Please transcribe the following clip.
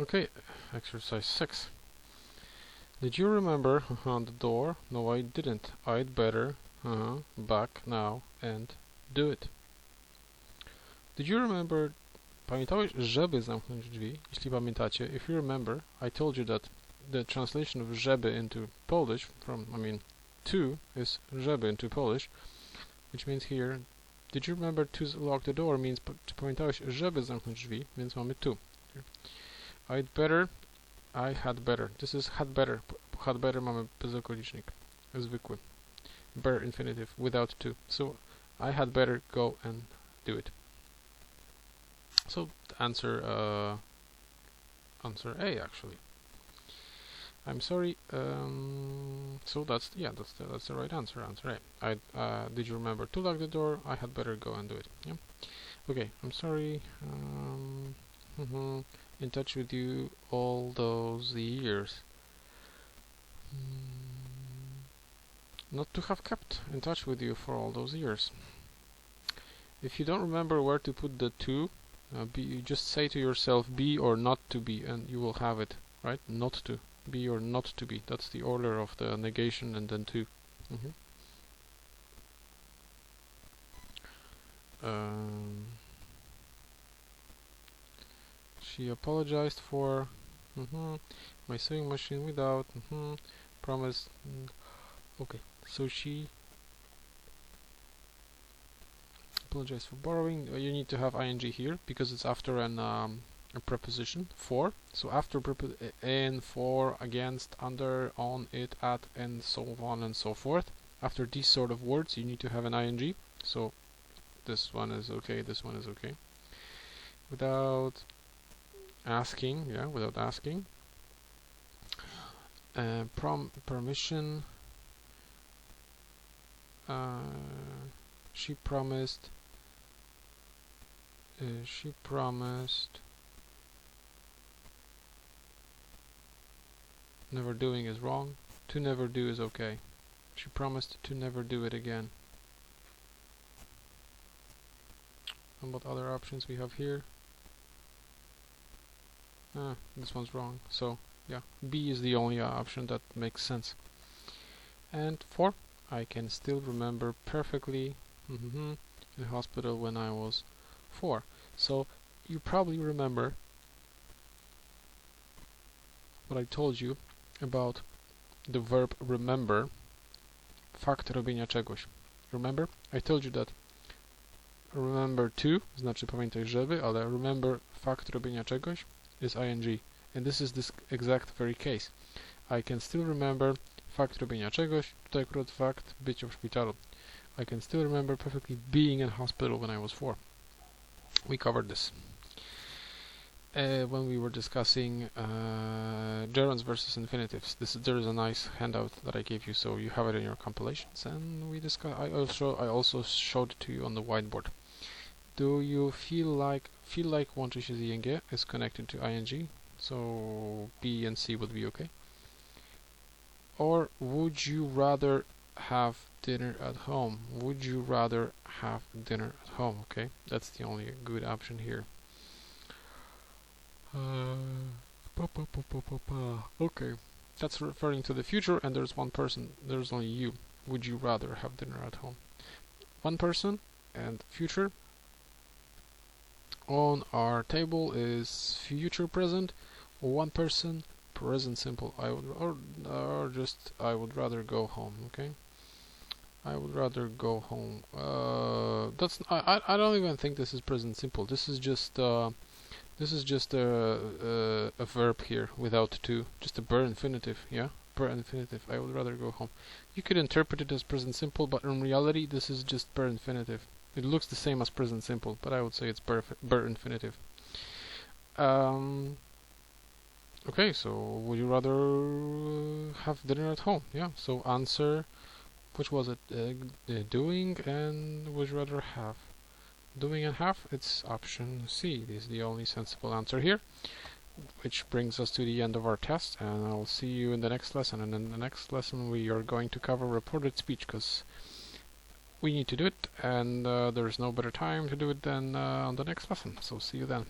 Okay, exercise 6. Did you remember on the door? No, I didn't. I'd better back now and do it. Did you remember? Pamiętałeś, żeby zamknąć drzwi? Jeśli pamiętacie, if you remember, I told you that the translation of żeby into Polish to is żeby into Polish, which means here, did you remember to lock the door means pamiętałeś, żeby zamknąć drzwi, więc mamy to. I'd better, I had better. This is had better. Had better mamy bezokolicznik. Zwykły. Bare infinitive without to. So I had better go and do it. So answer answer A actually. I'm sorry. So that's the right answer. Answer A. Did you remember to lock the door? I had better go and do it. Yeah. Okay. I'm sorry. In touch with you all those years. Not to have kept in touch with you for all those years. If you don't remember where to put the to, you just say to yourself be or not to be and you will have it, right? Not to. Be or not to be. That's the order of the negation and then to. She apologized for my sewing machine without promised. Okay, so she apologized for borrowing. You need to have ing here because it's after an a preposition for. So after in, for, against, under, on, it, at, and so on and so forth. After these sort of words, you need to have an ing. So this one is okay. This one is okay. Without asking, without asking. Permission. She promised. Never doing is wrong. To never do is okay. She promised to never do it again. And what other options we have here? This one's wrong. So yeah, B is the only option that makes sense. And 4, I can still remember perfectly in the hospital when I was 4. So you probably remember what I told you about the verb remember, fakt robienia czegoś. Remember? I told you that remember to, znaczy pamiętaj żeby, ale remember fakt robienia czegoś is ing. And this is this exact very case. I can still remember fakt robienia czegoś, tutaj akurat fakt bycia w szpitalu. I can still remember perfectly being in hospital when I was 4. We covered this when we were discussing gerunds versus infinitives. There is a nice handout that I gave you, so you have it in your compilations. And we discuss. I also showed it to you on the whiteboard. Do you feel like łączy się z ing is connected to ing, so B and C would be okay. Or would you rather have dinner at home? Would you rather have dinner at home? Okay, that's the only good option here. Okay, that's referring to the future, and there's one person. There's only you. Would you rather have dinner at home? One person and future. On our table is future present. One person present simple. I would rather go home. Okay. I would rather go home. I don't even think this is present simple. This is just a verb here without to, just a bare infinitive. Yeah, bare infinitive. I would rather go home. You could interpret it as present simple, but in reality, this is just bare infinitive. It looks the same as present simple, but I would say it's bare infinitive. Okay, so would you rather have dinner at home? Yeah. So answer. Which was it? Doing and would you rather have? Doing and have, it's option C. This is the only sensible answer here, which brings us to the end of our test, and I'll see you in the next lesson. And in the next lesson we are going to cover reported speech, because we need to do it, and there's no better time to do it than on the next lesson. So see you then.